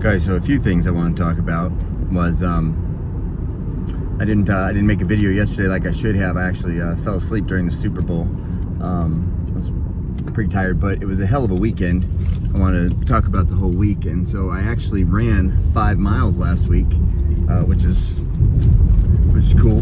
Okay, so a few things I want to talk about was I didn't make a video yesterday like I should have. I actually fell asleep during the Super Bowl. I was pretty tired, but it was a hell of a weekend. I want to talk about the whole week, and so I actually ran 5 miles last week, which is cool.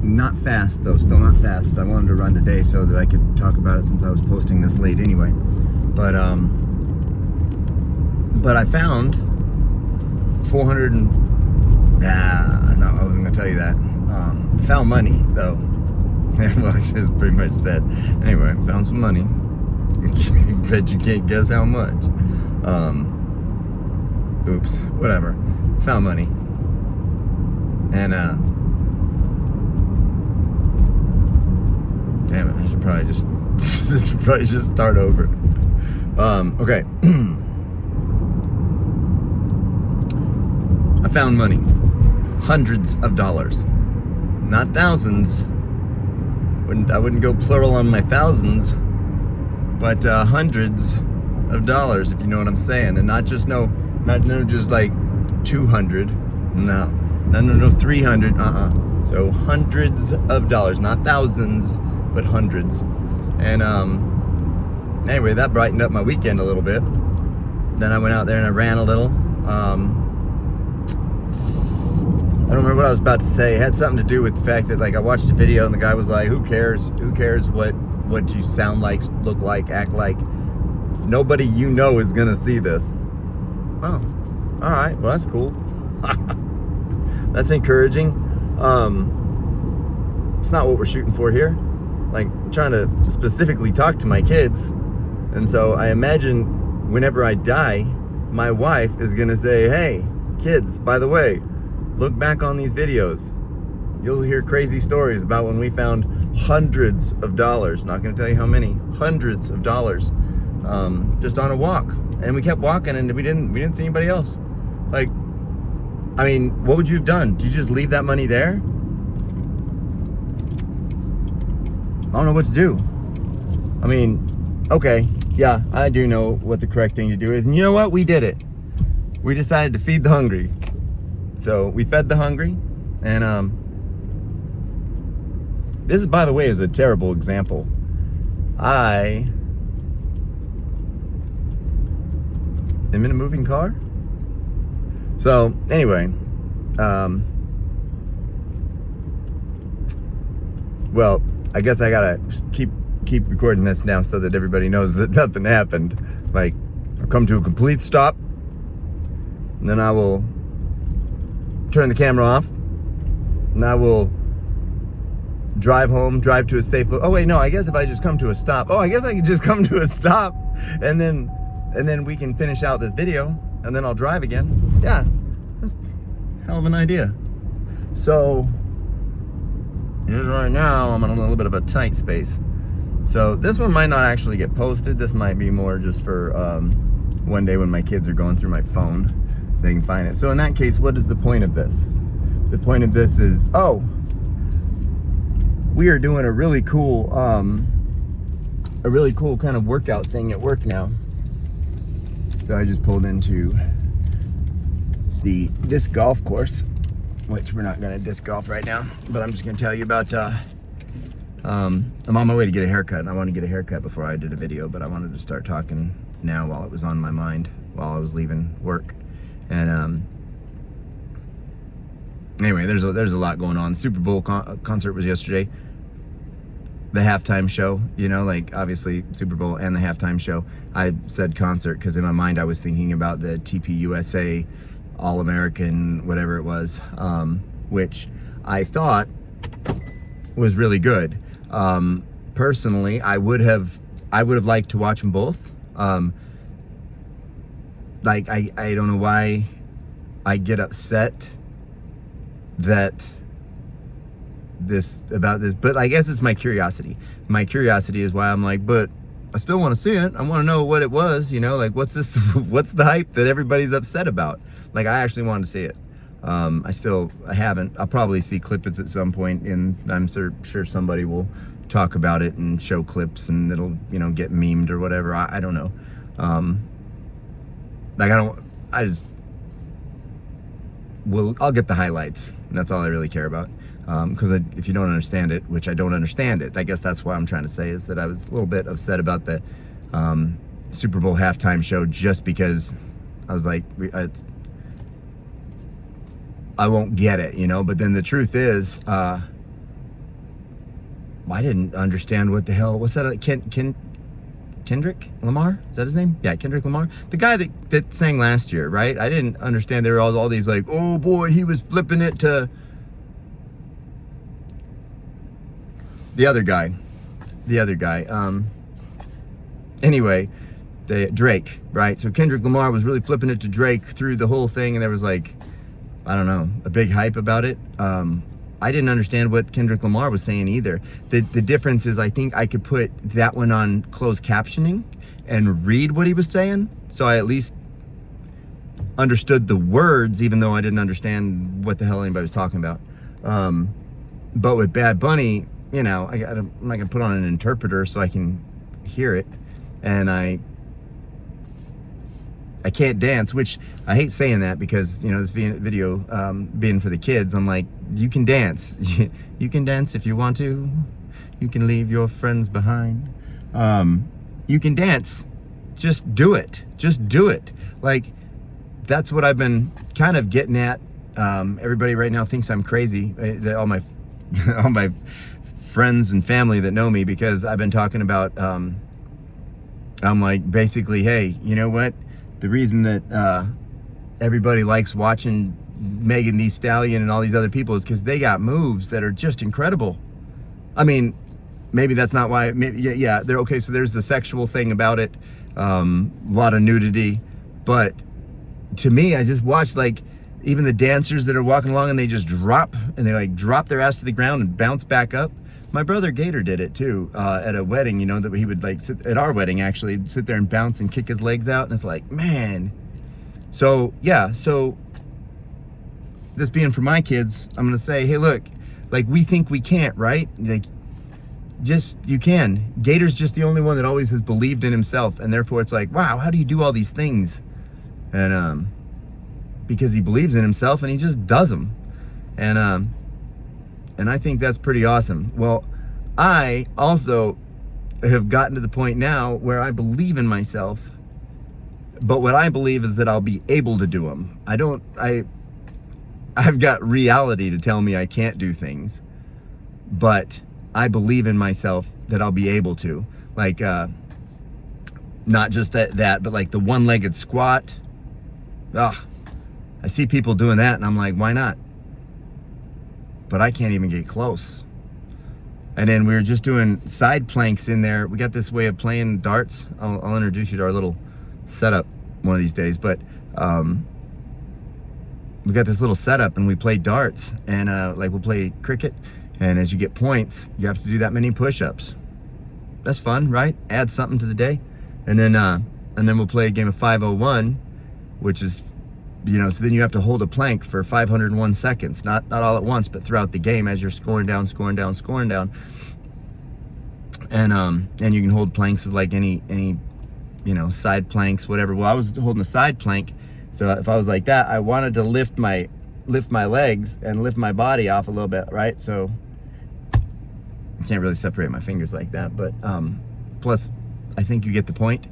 Not fast though, still not fast. I wanted to run today so that I could talk about it since I was posting this late anyway. But I found 400 and no, I wasn't gonna tell you that. Found money though. Well, I just pretty much said. Anyway, found some money. Bet you can't guess how much. Oops, whatever. Found money. And damn it, I should probably just start over. Okay. I found money. Hundreds of dollars. Not thousands. I wouldn't go plural on my thousands, but hundreds of dollars, if you know what I'm saying. And not just just like 200. No, 300. So hundreds of dollars, not thousands, but hundreds. And anyway, that brightened up my weekend a little bit. Then I went out there and I ran a little. I don't remember what I was about to say. It had something to do with the fact that, like, I watched a video and the guy was like, who cares what you sound like, look like, act like. Nobody you know is gonna see this. Oh, all right, well, that's cool. That's encouraging. It's not what we're shooting for here. Like, I'm trying to specifically talk to my kids. And so I imagine whenever I die, my wife is gonna say, hey, kids, by the way, look back on these videos. You'll hear crazy stories about when we found hundreds of dollars. Not gonna tell you how many. Hundreds of dollars. Just on a walk. And we kept walking and we didn't see anybody else. Like, I mean, what would you have done? Did you just leave that money there? I don't know what to do. I mean, okay, yeah, I do know what the correct thing to do is. And you know what? We did it. We decided to feed the hungry. So we fed the hungry, and this is, by the way, is a terrible example. I am in a moving car. So anyway, well, I guess I gotta keep recording this now so that everybody knows that nothing happened. Like, I'll come to a complete stop, and then I will turn the camera off, and I will drive home, drive to a safe oh wait, no, I guess if I just come to a stop, I guess I could just come to a stop, and then we can finish out this video, and then I'll drive again. Yeah, that's a hell of an idea. So, just right now, I'm in a little bit of a tight space. So this one might not actually get posted. This might be more just for one day when my kids are going through my phone. They can find it. So in that case, what is the point of this? The point of this is, we are doing a really cool kind of workout thing at work now. So I just pulled into the disc golf course, which we're not gonna disc golf right now, but I'm just gonna tell you about, I'm on my way to get a haircut, and I want to get a haircut before I did a video, but I wanted to start talking now while it was on my mind, while I was leaving work. And anyway, there's a lot going on. The Super Bowl concert was yesterday. The halftime show, you know, like obviously Super Bowl and the halftime show. I said concert because in my mind I was thinking about the TPUSA All-American, whatever it was, which I thought was really good. Personally, I would have liked to watch them both. Like, I don't know why I get upset about this, but I guess it's my curiosity. My curiosity is why I'm like, but I still want to see it. I want to know what it was, you know, like, what's this, what's the hype that everybody's upset about? Like, I actually wanted to see it. I haven't. I'll probably see clips at some point, and I'm sure somebody will talk about it and show clips, and it'll, you know, get memed or whatever. I don't know. Like, I just I'll get the highlights. And that's all I really care about. Because if you don't understand it, which I don't understand it, I guess that's what I'm trying to say, is that I was a little bit upset about the Super Bowl halftime show, just because I was like, I won't get it, you know. But then the truth is, I didn't understand what the hell, what's that, Kendrick Lamar? Is that his name? Yeah, Kendrick Lamar. The guy that sang last year, right? I didn't understand. There were all these like, oh boy, he was flipping it to the other guy. Anyway, Drake, right? So Kendrick Lamar was really flipping it to Drake through the whole thing, and there was like, I don't know, a big hype about it. I didn't understand what Kendrick Lamar was saying either. The difference is, I think I could put that one on closed captioning and read what he was saying, so I at least understood the words, even though I didn't understand what the hell anybody was talking about. But with Bad Bunny, you know, I'm not gonna put on an interpreter so I can hear it, and I can't dance, which I hate saying that, because, you know, this video being for the kids, I'm like, you can dance. You can dance if you want to. You can leave your friends behind. You can dance. Just do it. Just do it. Like, that's what I've been kind of getting at. Everybody right now thinks I'm crazy. All my all my friends and family that know me, because I've been talking about, I'm like, basically, hey, you know what? The reason that everybody likes watching Megan Thee Stallion and all these other people is because they got moves that are just incredible. I mean, maybe that's not why. Maybe, yeah, they're okay. So there's the sexual thing about it, a lot of nudity. But to me, I just watched, like, even the dancers that are walking along and they just drop, and they like drop their ass to the ground and bounce back up. My brother Gator did it too, at a wedding, you know, that he would like sit at our wedding, actually, sit there and bounce and kick his legs out. And it's like, man. So yeah, so this being for my kids, I'm gonna say, hey, look, like, we think we can't, right? Like, just, you can. Gator's just the only one that always has believed in himself, and therefore it's like, wow, how do you do all these things? And because he believes in himself and he just does them. And I think that's pretty awesome. Well, I also have gotten to the point now where I believe in myself, but what I believe is that I'll be able to do them. I've got reality to tell me I can't do things, but I believe in myself that I'll be able to. Like, not just that, but like the one-legged squat. I see people doing that and I'm like, why not? But I can't even get close. And then we were just doing side planks in there. We got this way of playing darts. I'll introduce you to our little setup one of these days. But we got this little setup and we play darts. And like, we'll play cricket. And as you get points, you have to do that many push-ups. That's fun, right? Add something to the day. And then we'll play a game of 501, which is, you know, so then you have to hold a plank for 501 seconds, not all at once, but throughout the game as you're scoring down. And you can hold planks of like any, you know, side planks, whatever. Well, I was holding a side plank, so if I was like that, I wanted to lift my legs and lift my body off a little bit, right? So I can't really separate my fingers like that, but plus I think you get the point.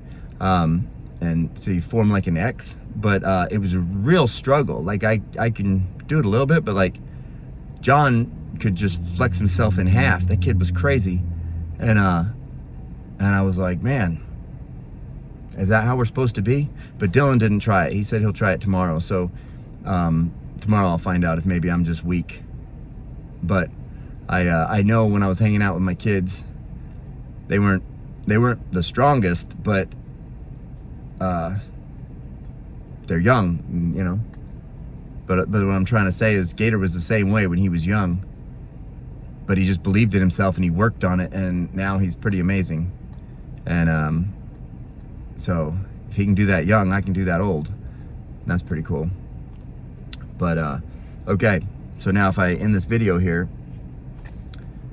And so you form like an X, but it was a real struggle. Like, I can do it a little bit, but like, John could just flex himself in half. That kid was crazy. And I was like, man, is that how we're supposed to be? But Dylan didn't try it. He said he'll try it tomorrow. So tomorrow I'll find out if maybe I'm just weak. But I know when I was hanging out with my kids, they weren't the strongest, but they're young, you know. But what I'm trying to say is Gator was the same way when he was young, but he just believed in himself and he worked on it, and now he's pretty amazing. And so if he can do that young, I can do that old. And that's pretty cool. But okay, so now if I end this video here,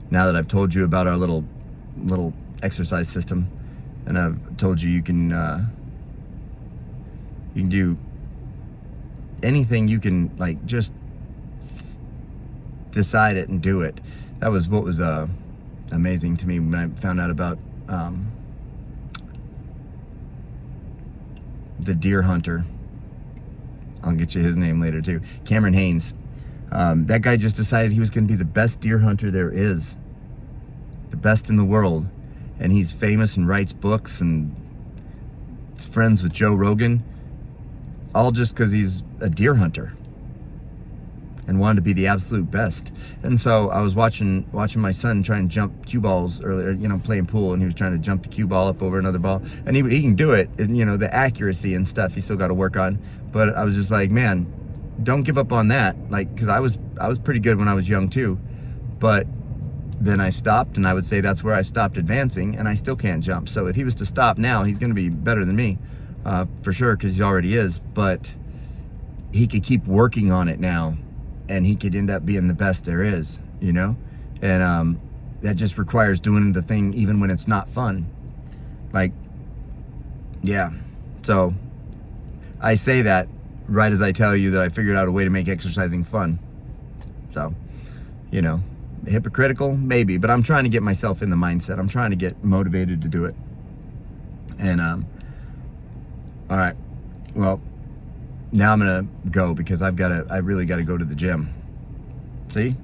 now that I've told you about our little exercise system, and I've told you you can do anything you can, like, just decide it and do it. That was what was amazing to me when I found out about the deer hunter. I'll get you his name later too. Cameron Haynes. That guy just decided he was going to be the best deer hunter there is, the best in the world, and he's famous and writes books and is friends with Joe Rogan, all just because he's a deer hunter and wanted to be the absolute best. And so I was watching my son try and jump cue balls earlier, you know, playing pool, and he was trying to jump the cue ball up over another ball, and he can do it, and, you know, the accuracy and stuff he still got to work on. But I was just like, man, don't give up on that, like, because I was pretty good when I was young too, but then I stopped, and I would say that's where I stopped advancing, and I still can't jump. So if he was to stop now, he's going to be better than me, for sure, because he already is. But he could keep working on it now, and he could end up being the best there is, you know? And that just requires doing the thing even when it's not fun. Like, yeah. So I say that right as I tell you that I figured out a way to make exercising fun. So, you know, hypocritical, maybe, but I'm trying to get myself in the mindset. I'm trying to get motivated to do it. And, all right, well, now I'm gonna go because I really gotta go to the gym. See?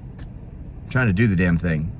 I'm trying to do the damn thing.